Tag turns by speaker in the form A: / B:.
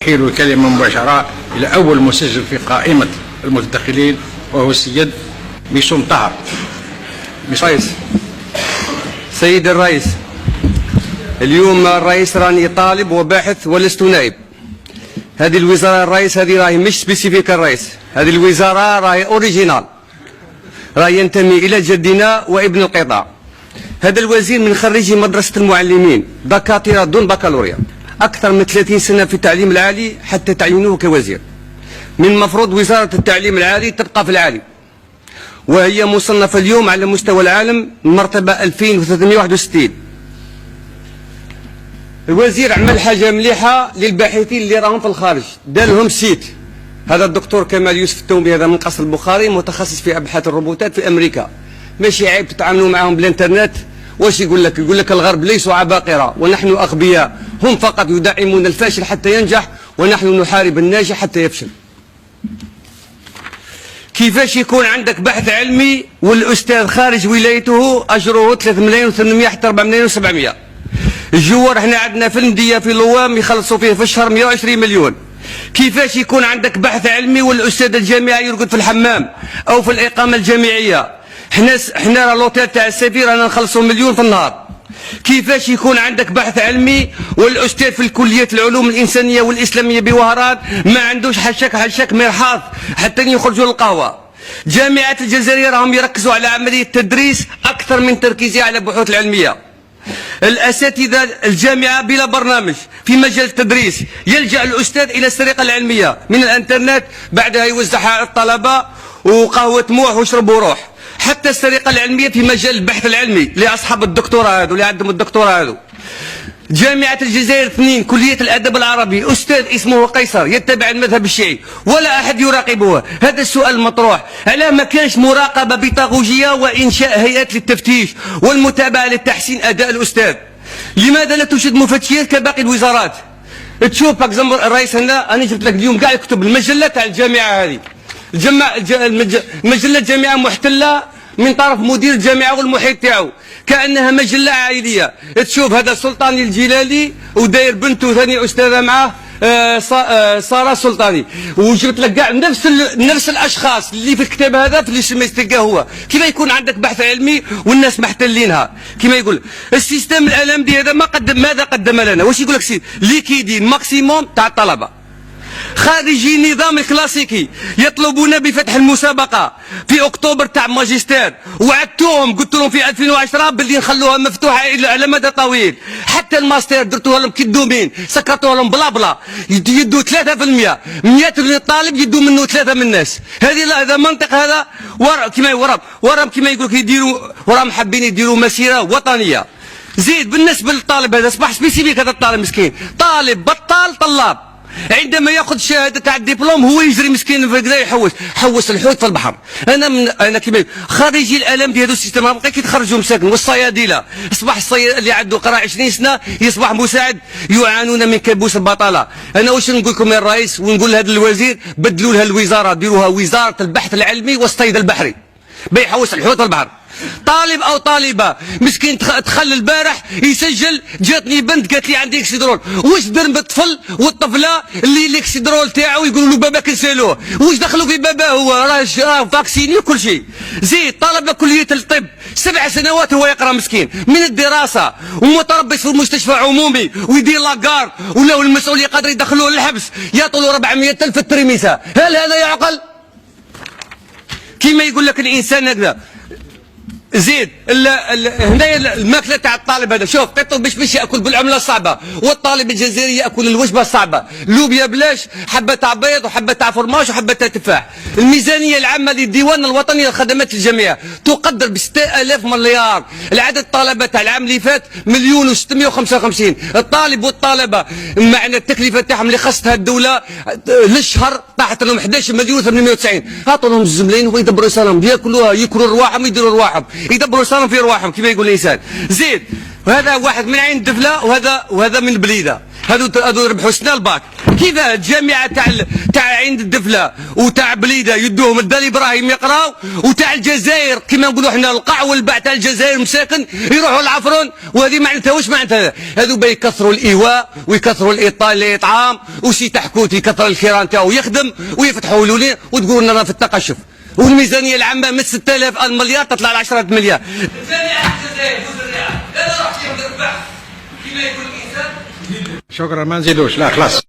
A: حيل الكلمة مباشرة إلى أول مسجل في قائمة المتدخلين وهو السيد ميسوم طهر.
B: رئيس، سيد الرئيس، اليوم الرئيس راني طالب وباحث ولست نائب. هذه الوزارة الرئيس هذه راهي مش سبيسيفيك الرئيس، هذه الوزارة راهي اوريجينال، راهي ينتمي إلى جدنا وابن القطاع. هذا الوزير من خريجي مدرسة المعلمين، دكاترة دون بكالوريا، أكثر من 30 سنة في التعليم العالي حتى تعينوه كوزير. من المفروض وزارة التعليم العالي تبقى في العالي، وهي مصنفة اليوم على مستوى العالم مرتبة 2361. الوزير عمل حاجة مليحة للباحثين اللي راهم في الخارج، دار لهم سيت. هذا الدكتور كمال يوسف التومي هذا من قصر البخاري، متخصص في أبحاث الروبوتات في أمريكا. ماشي عيب تتعاملوا معهم بالإنترنت. واش يقول لك؟ يقول لك الغرب ليسوا عباقرة ونحن أغبياء، هم فقط يدعمون الفاشل حتى ينجح ونحن نحارب الناجح حتى يفشل. كيفاش يكون عندك بحث علمي والأستاذ خارج ولايته أجره 3 ملايين و800 حتى 4 ملايين و700؟ الجوار احنا عندنا في المدية في لوام يخلصوا فيه في الشهر 120 مليون. كيفاش يكون عندك بحث علمي والأستاذ الجامعي يرقد في الحمام أو في الإقامة الجامعية؟ احنا لوتيل تاع السفير رانا نخلصوا مليون في النهار. كيفاش يكون عندك بحث علمي والأستاذ في الكلية العلوم الإنسانية والإسلامية بوهران ما عندوش حشك مرحاض حتى يخرجوا للقهوة؟ جامعة الجزائر راهم يركزوا على عملية التدريس أكثر من تركيزها على البحوث العلمية. الأساتذة الجامعة بلا برنامج في مجال التدريس، يلجأ الأستاذ إلى السرقة العلمية من الإنترنت، بعدها يوزعها على الطلبة وقهوة موح واشربوا روح. حتى السرقة العلمية في مجال البحث العلمي لأصحاب الدكتوراه هذو اللي عندهم الدكتوراه هذو. جامعة الجزائر 2 كلية الأدب العربي، أستاذ اسمه قيصر يتبع المذهب الشيعي ولا أحد يراقبه. هذا السؤال مطروح، علاه ما كانش مراقبة بيطاغوجية وإنشاء هيئات للتفتيش والمتابعة لتحسين أداء الأستاذ؟ لماذا لا توجد مفتشيات كباقي الوزارات؟ تشوف باكزامبل الرئيس هنا، أنا جبت لك اليوم كاع الكتب المجلة تاع الجامعة هذه. مجلة جامعة محتلة من طرف مدير الجامعة والمحيط تاعو، كأنها مجلة عائلية. تشوف هذا سلطاني الجلالي وداير بنته ثاني أستاذة معاه سارة سلطاني، وجبت لك كاع نفس الأشخاص اللي في الكتاب هذا في السيمستر هو. كيف يكون عندك بحث علمي والناس محتلينها؟ كما يقول السيستم الألمدي هذا ماذا قدم لنا؟ واش يقول لك؟ ليكيدي الماكسيموم تاع الطلبة. خارجي النظام الكلاسيكي يطلبون بفتح المسابقة في أكتوبر تاع ماجستير، وعدتوهم قلت لهم في 2010 باللي نخلوها مفتوحة على مدى طويل. حتى الماستر درتوها لهم كي الدومين سكرتوها لهم بلا بلا، يدوا 3%، 100 طالب يدوا منه 3 من الناس. هذا منطق هذا وراهم كما يقول لك يديروا، وراهم حابين يديروا مسيرة وطنية. زيد بالنسبة للطالب هذا صباح سبيسيفيك، هذا الطالب مسكين طالب بطال طلاب، عندما ياخذ الشهاده تاع الدبلوم هو يجري مسكين في الجزائر يحوس الحوت في البحر. انا كيما خريجي الالم ديال هذا السيستم ما بقيت يتخرجوا مساكن. والصيادله اصبح الصياد اللي عنده قرا 20 سنه يصبح مساعد، يعانون من كابوس البطاله. انا واش نقول لكم يا الرئيس ونقول لهذا الوزير؟ بدلوا لها الوزاره، ديروها وزاره البحث العلمي والصيد البحري، بيحوس الحوت في البحر. طالب او طالبه مسكين دخل البارح يسجل، جاتني بنت قالت لي عندي اكسيدرول. واش دار بالطفل والطفله اللي الاكسيدرول تاعو يقولوا له بابا كنسالوه؟ واش دخلوا في بابا؟ هو راه فاكسيني وكل شيء. زيد طلب كليه الطب 7 سنوات هو يقرا مسكين من الدراسه، ومتربص في المستشفى عمومي ويدير لاكار، ولا المسؤول يقدر يدخلوه للحبس يعطوا له 400,000 الترميسه. هل هذا يعقل؟ كيما يقول لك الانسان هكذا. زيد هنا الماكله تاع الطالب هذا، شوف قطو باش ياكل بالعمله الصعبه، والطالب الجزائري ياكل الوجبه الصعبه، لوبيا بلاش، حبه تاع بيض وحبه تاع فرماج وحبه تاع تفاح. الميزانيه العامه للديوان الوطني للخدمات الجامعيه تقدر ب 6000 مليار. العدد الطلبه تاع العام اللي فات 1,655,000. الطالب والطالبه معنا التكلفه تاعهم اللي خصتها الدوله للشهر طاحت لهم 11,890,000. عطوا لهم الزملاين ويدبروا صالهم، ياكلوا رواحهم يديروا رواحهم، يدبروا صاروا في رواحهم كما يقول الانسان. زيد وهذا واحد من عين الدفله وهذا من البليده. هذو ربحوا سنه الباك. كيف الجامعه تاع عين الدفله وتاع بليده يدوهم الدار ابراهيم يقراو، وتاع الجزائر كما نقولوا احنا القاع والباع تاع الجزائر مساكن يروحوا العفرون، وهذه معناتها واش معناتها؟ هذو يكثروا الايواء ويكثروا الاطعام، وشي تحكوت يكثر الكيران تاعو يخدم ويفتحوا لولين وتقولوا لنا راه في التقشف، والميزانيه العامه من 6000 مليار تطلع ل 10 مليار. جامعه الجزائر هذا راح يربح كما يقول الانسان.
A: شكرا، ما نزيدوش، لا خلاص.